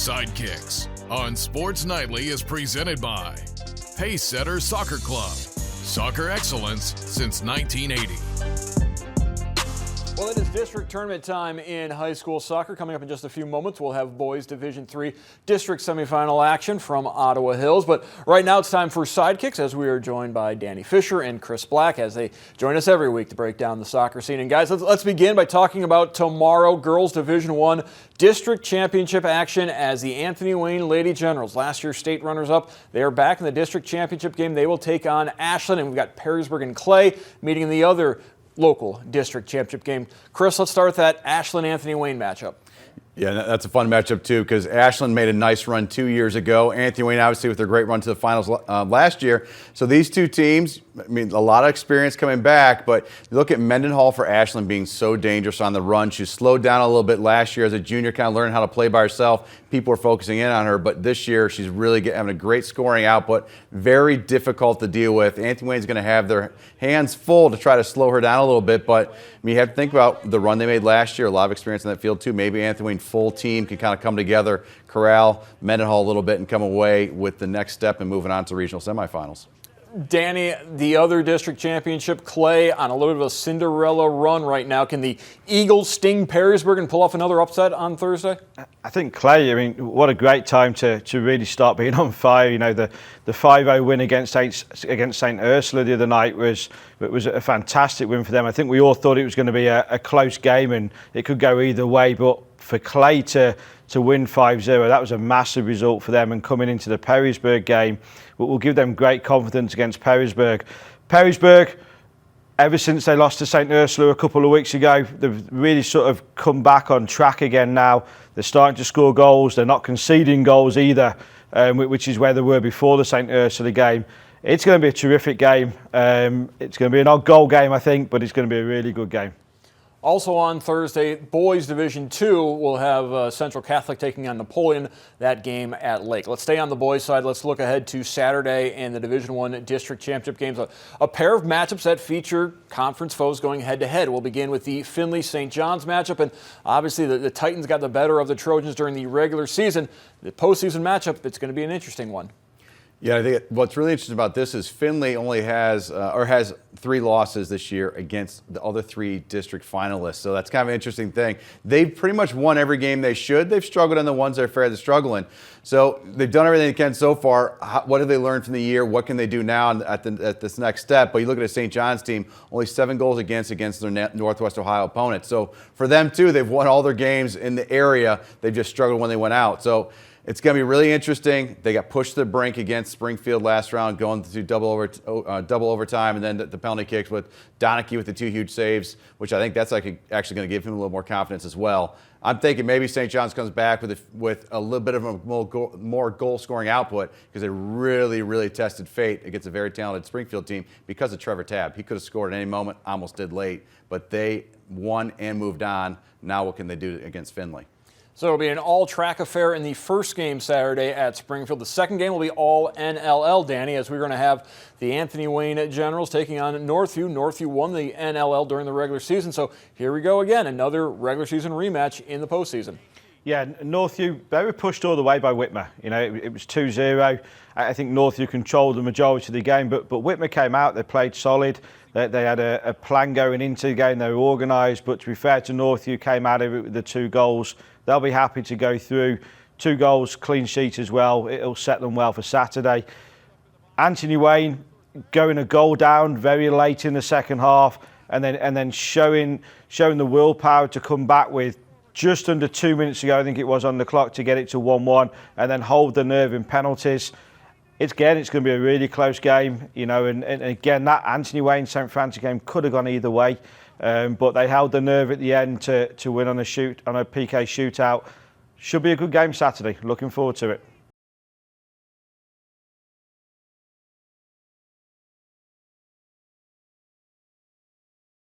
Sidekicks on Sports Nightly is presented by Pacesetter Soccer Club. Soccer excellence since 1980. Well, it is district tournament time in high school soccer. Coming up in just a fefew moments, we'll have boys Division III district semifinal action from Ottawa Hills. But right now it's time for Sidekicks, as we are joined by Danny Fisher and Chris Black as they join us every week to break down the soccer scene. And guys, let's begin by talking about tomorrow, girls Division I district championship action as the Anthony Wayne Lady Generals, last year's state runners-up, they are back in the district championship game. They will take on Ashland, and we've got Perrysburg and Clay meeting in the other local district championship game. Chris, let's start with that Ashland-Anthony Wayne matchup. Yeah, that's a fun matchup too, because Ashland made a nice run 2 years ago. Anthony Wayne, obviously, with their great run to the finals last year. So these two teams, I mean, a lot of experience coming back, but you look at Mendenhall for Ashland being so dangerous on the run. She slowed down a little bit last year as a junior, kind of learning how to play by herself. People are focusing in on her, but this year she's really having a great scoring output. Very difficult to deal with. Anthony Wayne's going to have their hands full to try to slow her down a little bit, but I mean, you have to think about the run they made last year. A lot of experience in that field too. Maybe Anthony Wayne full team can kind of come together, corral Mendenhall a little bit, and come away with the next step and moving on to regional semifinals. Danny, the other district championship, Clay on a little bit of a Cinderella run right now. Can the Eagles sting Perrysburg and pull off another upset on Thursday? I think Clay, I mean, what a great time to really start being on fire. You know, the 5-0 win against St. Ursula the other night was a fantastic win for them. I think we all thought it was going to be a close game and it could go either way, but for Clay to win 5-0, that was a massive result for them, and coming into the Perrysburg game will give them great confidence against Perrysburg. Perrysburg, ever since they lost to St. Ursula a couple of weeks ago, they've really sort of come back on track again now. They're starting to score goals. They're not conceding goals either, which is where they were before the St. Ursula game. It's going to be a terrific game. It's going to be an odd goal game, I think, but it's going to be a really good game. Also on Thursday, boys Division II will have Central Catholic taking on Napoleon, that game at Lake. Let's stay on the boys' side. Let's look ahead to Saturday and the Division I district championship games. A pair of matchups that feature conference foes going head-to-head. We'll begin with the Findlay-St. John's matchup, and obviously the Titans got the better of the Trojans during the regular season. The postseason matchup, it's going to be an interesting one. Yeah, I think what's really interesting about this is Findlay only has 3 losses this year against the other 3 district finalists. So that's kind of an interesting thing. They've pretty much won every game they should. They've struggled in the ones they're fair to struggle in. So they've done everything they can so far. What have they learned from the year? What can they do now at this next step? But you look at a St. John's team, only 7 goals against their Northwest Ohio opponent. So for them too, they've won all their games in the area. They've just struggled when they went out. So it's going to be really interesting. They got pushed to the brink against Springfield last round, going to double overtime, and then the penalty kicks with Donachie with the 2 huge saves, which I think that's actually going to give him a little more confidence as well. I'm thinking maybe St. John's comes back with a little bit of a more goal-scoring output, because they really, really tested fate against a very talented Springfield team because of Trevor Tabb. He could have scored at any moment, almost did late, but they won and moved on. Now what can they do against Findlay? So it'll be an all-track affair in the first game Saturday at Springfield. The second game will be all NLL, Danny, as we're going to have the Anthony Wayne Generals taking on Northview. Northview won the NLL during the regular season, so here we go again, another regular season rematch in the postseason. Yeah, Northview, they were pushed all the way by Whitmer. You know, it was 2-0. I think Northview controlled the majority of the game, but Whitmer came out, they played solid. They had a plan going into the game, they were organised, but to be fair to Northview, came out of it with the 2 goals. They'll be happy to go through. 2 goals, clean sheet as well. It'll set them well for Saturday. Anthony Wayne going a goal down very late in the second half, and then showing the willpower to come back with just under 2 minutes ago, I think it was, on the clock to get it to 1-1, and then hold the nerve in penalties. It's going to be a really close game, you know, and again, that Anthony Wayne St. Francis game could have gone either way. But they held the nerve at the end to win on a PK shootout. Should be a good game Saturday. Looking forward to it.